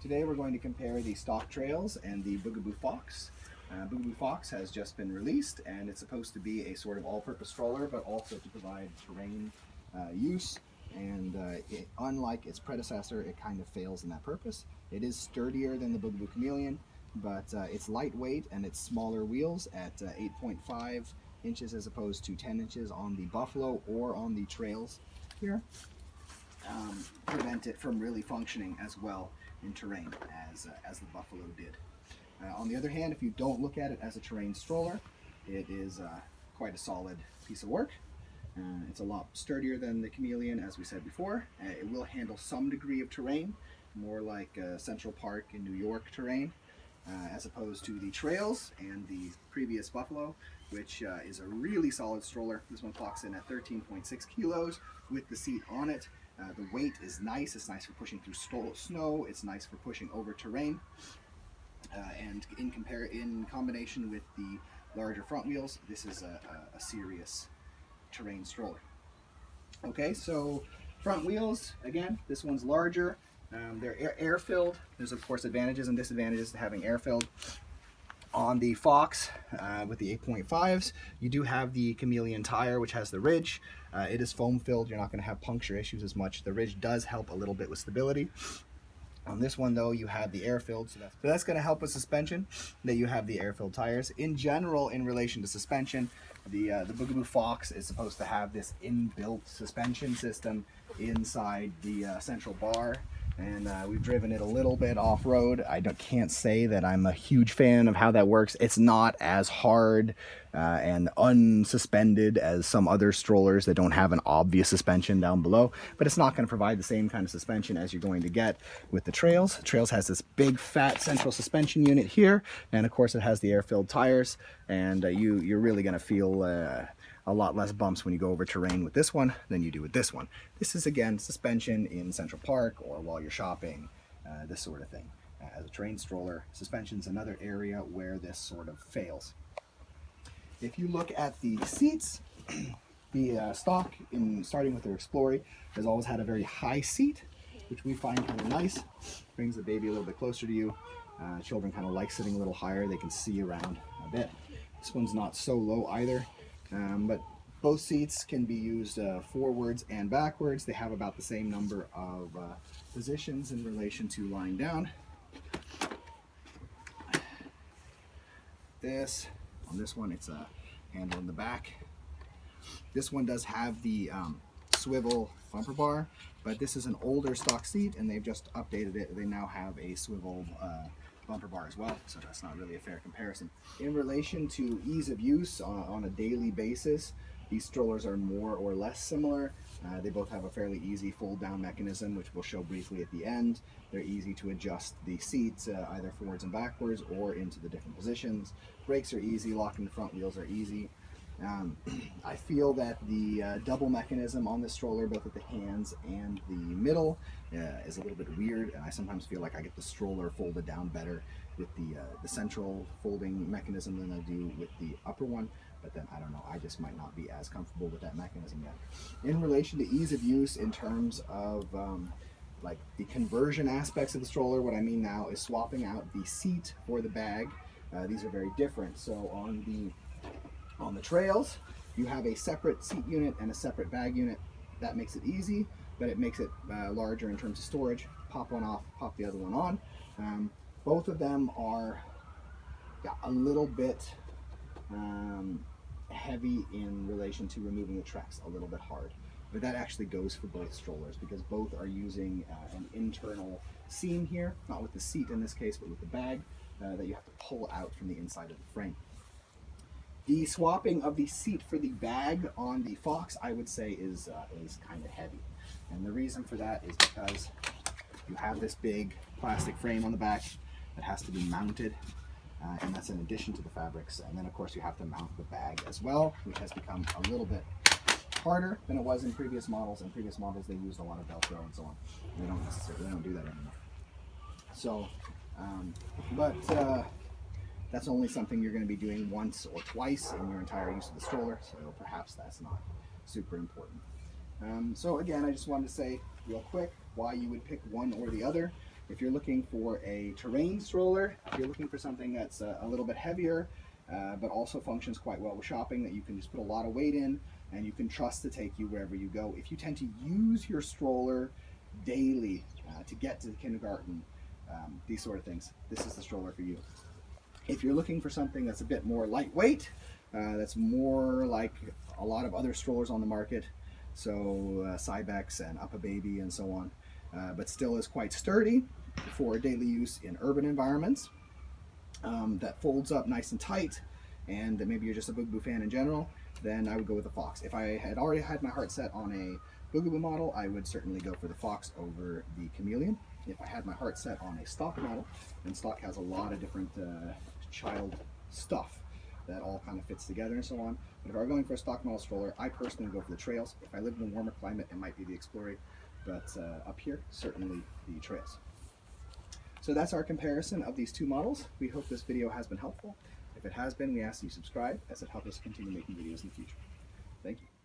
Today we're going to compare the Stokke Trailz and the Bugaboo Fox. Bugaboo Fox has just been released, and it's supposed to be a sort of all-purpose stroller, but also to provide terrain use. And unlike its predecessor, it kind of fails in that purpose. It is sturdier than the Bugaboo Chameleon, but it's lightweight and it's smaller wheels at 8.5 inches as opposed to 10 inches on the Buffalo or on the Trailz here. Prevent it from really functioning as well in terrain as the Buffalo did. On the other hand, if you don't look at it as a terrain stroller, it is quite a solid piece of work. It's a lot sturdier than the Chameleon, as we said before. It will handle some degree of terrain, more like Central Park in New York terrain, as opposed to the Trailz and the previous Buffalo, which is a really solid stroller. This one clocks in at 13.6 kilos with the seat on it. The weight is nice. It's nice for pushing through snow. It's nice for pushing over terrain. And in combination with the larger front wheels, this is a serious terrain stroller. Okay, so front wheels, again, this one's larger. They're air-filled. There's of course advantages and disadvantages to having air-filled. On the Fox with the 8.5s, you do have the Chameleon tire, which has the ridge. It is foam filled. You're not going to have puncture issues as much. The ridge does help a little bit with stability. On this one though, you have the air filled, so that's going to help with suspension, that you have the air filled tires. In general, in relation to suspension, the Bugaboo Fox is supposed to have this inbuilt suspension system inside the central bar. And we've driven it a little bit off-road. Can't say that I'm a huge fan of how that works. It's not as hard and unsuspended as some other strollers that don't have an obvious suspension down below, but it's not going to provide the same kind of suspension as you're going to get with the Trailz. Trailz has this big fat central suspension unit here, and of course it has the air-filled tires, and you're really going to feel a lot less bumps when you go over terrain with this one than you do with this one. This is again suspension in Central Park or while you're shopping, this sort of thing. As a terrain stroller, suspension's another area where this sort of fails. If you look at the seats, the Stokke, starting with their Explorer, has always had a very high seat, which we find kind of nice. Brings the baby a little bit closer to you. Children kind of like sitting a little higher. They can see around a bit. This one's not so low either. But both seats can be used forwards and backwards. They have about the same number of positions in relation to lying down. On this one, it's a handle in the back. This one does have the swivel bumper bar, but this is an older stock seat and they've just updated it. They now have a swivel bumper bar as well, so that's not really a fair comparison. In relation to ease of use on a daily basis, these strollers are more or less similar. They both have a fairly easy fold down mechanism, which we'll show briefly at the end. They're easy to adjust the seats either forwards and backwards or into the different positions. Brakes are easy, locking the front wheels are easy. I feel that the double mechanism on this stroller, both at the hands and the middle, is a little bit weird, and I sometimes feel like I get the stroller folded down better with the central folding mechanism than I do with the upper one. But then I don't know, I just might not be as comfortable with that mechanism yet. In relation to ease of use in terms of like the conversion aspects of the stroller, what I mean now is swapping out the seat for the bag. These are very different. So on the Trailz, you have a separate seat unit and a separate bag unit. That makes it easy, but it makes it larger in terms of storage. Pop one off, pop the other one on. Both of them are a little bit heavy in relation to removing the tracks, a little bit hard. But that actually goes for both strollers because both are using an internal seam here, not with the seat in this case, but with the bag that you have to pull out from the inside of the frame. The swapping of the seat for the bag on the Fox, I would say, is kind of heavy. And the reason for that is because you have this big plastic frame on the back that has to be mounted, and that's in addition to the fabrics. And then of course you have to mount the bag as well, which has become a little bit harder than it was in previous models. In previous models they used a lot of Velcro and so on. They don't do that anymore. So, that's only something you're going to be doing once or twice in your entire use of the stroller, so perhaps that's not super important. So again, I just wanted to say real quick why you would pick one or the other. If you're looking for a terrain stroller, if you're looking for something that's a little bit heavier, but also functions quite well with shopping, that you can just put a lot of weight in and you can trust to take you wherever you go. If you tend to use your stroller daily to get to the kindergarten, these sort of things, this is the stroller for you. If you're looking for something that's a bit more lightweight, that's more like a lot of other strollers on the market, so Cybex and UPPAbaby and so on, but still is quite sturdy for daily use in urban environments, that folds up nice and tight, and that maybe you're just a Bugaboo fan in general, then I would go with the Fox. If I had already had my heart set on a Bugaboo model, I would certainly go for the Fox over the Chameleon. If I had my heart set on a Stokke model, and Stokke has a lot of different child stuff that all kind of fits together and so on. But if I were going for a Stokke model stroller, I personally would go for the Trailz. If I lived in a warmer climate, it might be the Explorer, but up here, certainly the Trailz. So that's our comparison of these two models. We hope this video has been helpful. If it has been, we ask that you subscribe, as it helps us continue making videos in the future. Thank you.